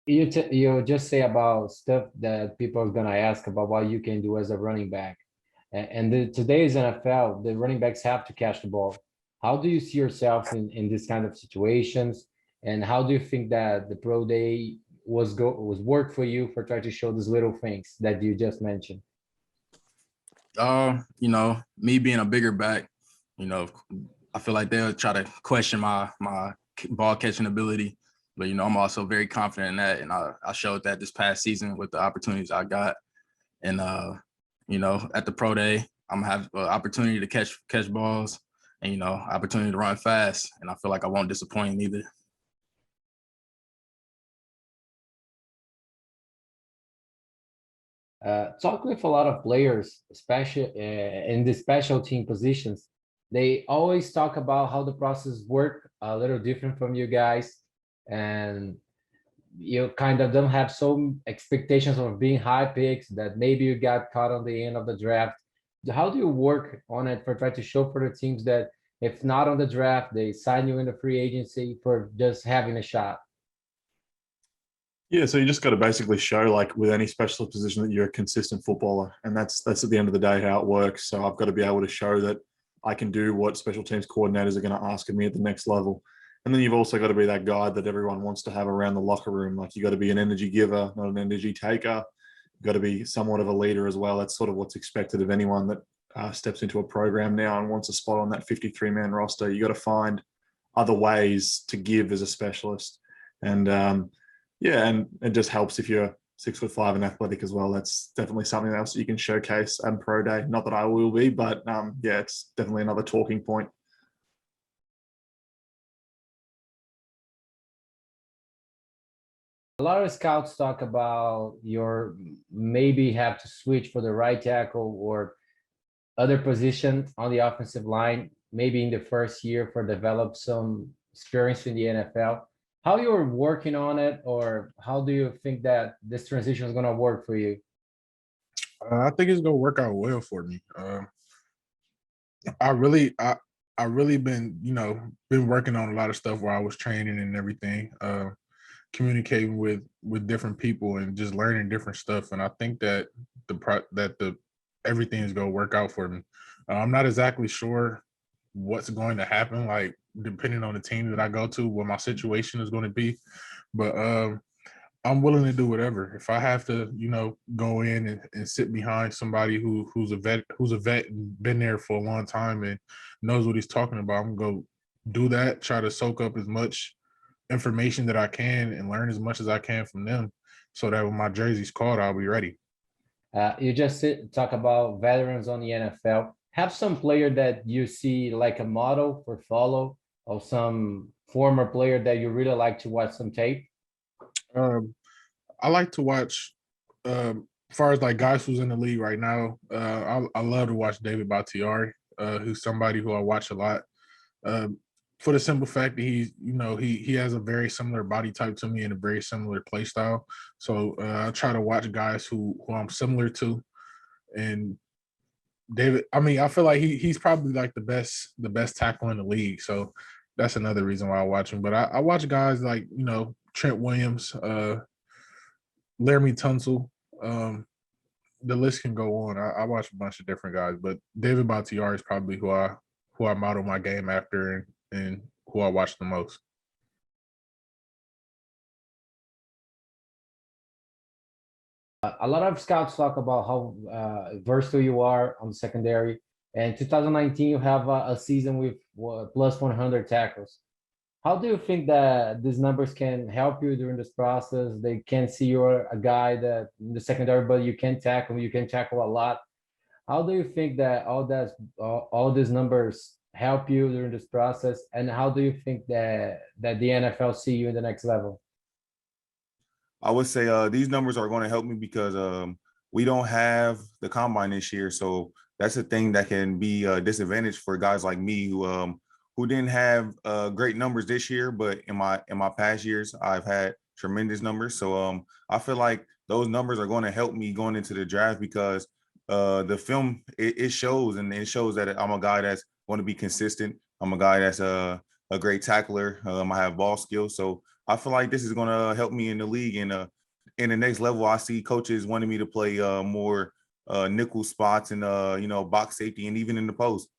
You just say about stuff that people are gonna ask about what you can do as a running back, today's NFL, the running backs have to catch the ball. How do you see yourself in this kind of situations, and how do you think that the pro day was work for you for trying to show these little things that you just mentioned? Me being a bigger back, you know, I feel like they'll try to question my ball catching ability. But I'm also very confident in that, and I showed that this past season with the opportunities I got. And at the pro day, I'm gonna have an opportunity to catch balls, and opportunity to run fast. And I feel like I won't disappoint either. Talk with a lot of players, especially in the special team positions. They always talk about how the process work a little different from you guys, and you kind of don't have some expectations of being high picks that maybe you got caught on the end of the draft. How do you work on it for trying to show for the teams that if not on the draft, they sign you in the free agency for just having a shot? Yeah, so you just got to basically show, like with any specialist position, that you're a consistent footballer, and that's at the end of the day how it works. So I've got to be able to show that I can do what special teams coordinators are going to ask of me at the next level. And then you've also got to be that guy that everyone wants to have around the locker room. Like you got to be an energy giver, not an energy taker. You've got to be somewhat of a leader as well. That's sort of what's expected of anyone that steps into a program now and wants a spot on that 53-man roster. You got to find other ways to give as a specialist. And yeah, and it just helps if you're 6'5" and athletic as well. That's definitely something else that you can showcase at pro day. Not that I will be, but yeah, it's definitely another talking point. A lot of scouts talk about your maybe have to switch for the right tackle or other position on the offensive line, maybe in the first year for develop some experience in the NFL. How you're working on it, or how do you think that this transition is going to work for you? I think it's gonna work out well for me. I really, I really been, been working on a lot of stuff where I was training and everything, communicating with different people and just learning different stuff. And I think that the everything is gonna work out for me. I'm not exactly sure what's going to happen, like depending on the team that I go to, what my situation is going to be. But I'm willing to do whatever. If I have to, go in and sit behind somebody who's a vet and been there for a long time and knows what he's talking about, I'm gonna go do that, try to soak up as much information that I can and learn as much as I can from them so that when my jersey's called, I'll be ready. You just talk about veterans on the NFL. Have some player that you see like a model for follow, or some former player that you really like to watch some tape? Um, I like to watch, as far as like guys who's in the league right now, I love to watch David Bakhtiari, who's somebody who I watch a lot. Um, for the simple fact that he has a very similar body type to me and a very similar play style. So I try to watch guys who I'm similar to. And David, I mean, I feel like he's probably like the best tackle in the league. So that's another reason why I watch him. But I watch guys like, Trent Williams, Laramie Tunsil. Um, the list can go on. I watch a bunch of different guys, but David Bakhtiari is probably who I model my game after and who I watch the most. A lot of scouts talk about how versatile you are on the secondary. And 2019, you have a season with plus 100 tackles. How do you think that these numbers can help you during this process? They can see you're a guy that in the secondary, but you can tackle a lot. How do you think that all these numbers help you during this process? And how do you think that the NFL see you in the next level? I would say these numbers are going to help me because we don't have the combine this year, so that's a thing that can be a disadvantage for guys like me who didn't have great numbers this year, but in my past years I've had tremendous numbers. So I feel like those numbers are going to help me going into the draft because the film it shows, and it shows that I'm a guy that's going to be consistent. I'm a guy that's a great tackler. I have ball skills, so I feel like this is going to help me in the league. And in the next level, I see coaches wanting me to play more nickel spots and, box safety and even in the post.